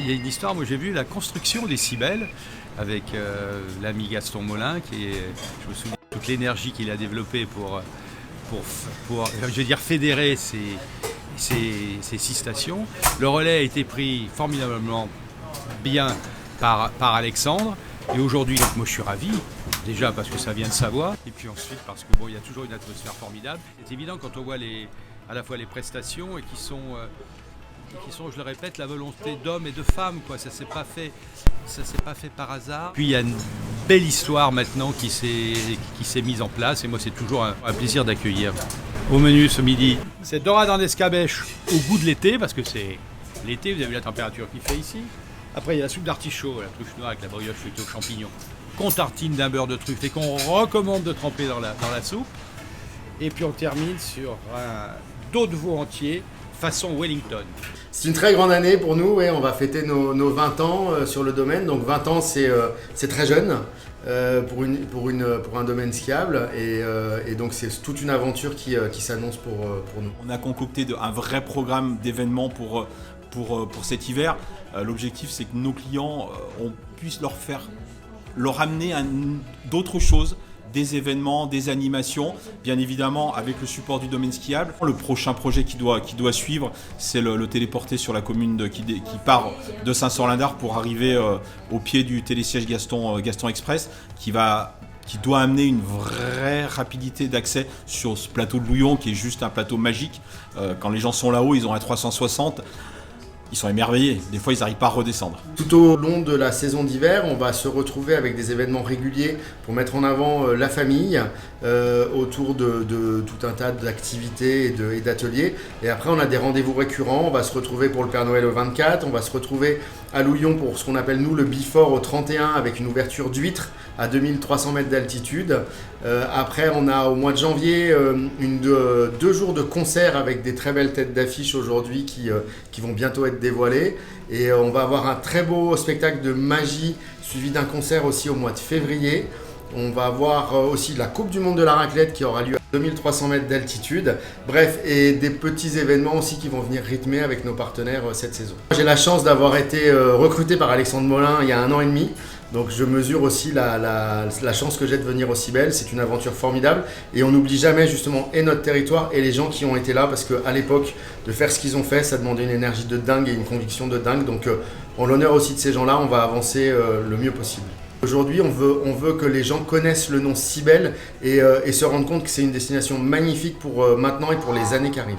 il y a une histoire, moi j'ai vu la construction des Cybèles avec l'ami Gaston Molin, je me souviens de toute l'énergie qu'il a développée pour je veux dire, fédérer ces 6 stations. Le relais a été pris formidablement bien par Alexandre. Et aujourd'hui, donc, moi je suis ravi, déjà parce que ça vient de Savoie, et puis ensuite parce que il y a toujours une atmosphère formidable. C'est évident quand on voit à la fois les prestations et qui sont, je le répète, la volonté d'hommes et de femmes, quoi. Ça s'est pas fait par hasard. Puis il y a une belle histoire maintenant qui s'est mise en place, et moi c'est toujours un plaisir d'accueillir. Au menu ce midi, c'est dorade en escabèche au goût de l'été, parce que c'est l'été, vous avez vu la température qu'il fait ici. Après, il y a la soupe d'artichaut, la truffe noire avec la brioche feuilletée aux champignons, qu'on tartine d'un beurre de truffe et qu'on recommande de tremper dans la soupe. Et puis on termine sur un dos de veau entier, façon Wellington. C'est une très grande année pour nous, on va fêter nos 20 ans sur le domaine. Donc 20 ans, c'est très jeune pour un domaine skiable. Et donc c'est toute une aventure qui s'annonce pour nous. On a concocté un vrai programme d'événements pour cet hiver. L'objectif, c'est que nos clients, on puisse leur amener d'autres choses, des événements, des animations, bien évidemment avec le support du domaine skiable. Le prochain projet qui doit suivre, c'est le téléporter sur la commune qui part de Saint-Sorlindard pour arriver au pied du télésiège Gaston Express, qui doit amener une vraie rapidité d'accès sur ce plateau de Louillon, qui est juste un plateau magique. Quand les gens sont là-haut, ils ont un 360. Ils sont émerveillés, des fois ils n'arrivent pas à redescendre. Tout au long de la saison d'hiver, on va se retrouver avec des événements réguliers pour mettre en avant la famille autour de tout un tas d'activités et d'ateliers. Et après on a des rendez-vous récurrents, on va se retrouver pour le Père Noël au 24, on va se retrouver à Louillon pour ce qu'on appelle nous le Before au 31 avec une ouverture d'huîtres à 2300 mètres d'altitude. Après on a au mois de janvier 2 jours de concerts avec des très belles têtes d'affiche aujourd'hui qui vont bientôt être dévoilées. Et on va avoir un très beau spectacle de magie suivi d'un concert aussi au mois de février. On va avoir aussi la Coupe du Monde de la raclette qui aura lieu à 2300 mètres d'altitude. Bref, et des petits événements aussi qui vont venir rythmer avec nos partenaires cette saison. J'ai la chance d'avoir été recruté par Alexandre Molin il y a 1 an et demi. Donc je mesure aussi la chance que j'ai de venir au Cybèles. C'est une aventure formidable et on n'oublie jamais justement et notre territoire et les gens qui ont été là, parce qu'à l'époque, de faire ce qu'ils ont fait, ça demandait une énergie de dingue et une conviction de dingue. Donc en l'honneur aussi de ces gens-là, on va avancer le mieux possible. Aujourd'hui, on veut que les gens connaissent le nom Cybèles et se rendent compte que c'est une destination magnifique pour maintenant et pour les années qui arrivent.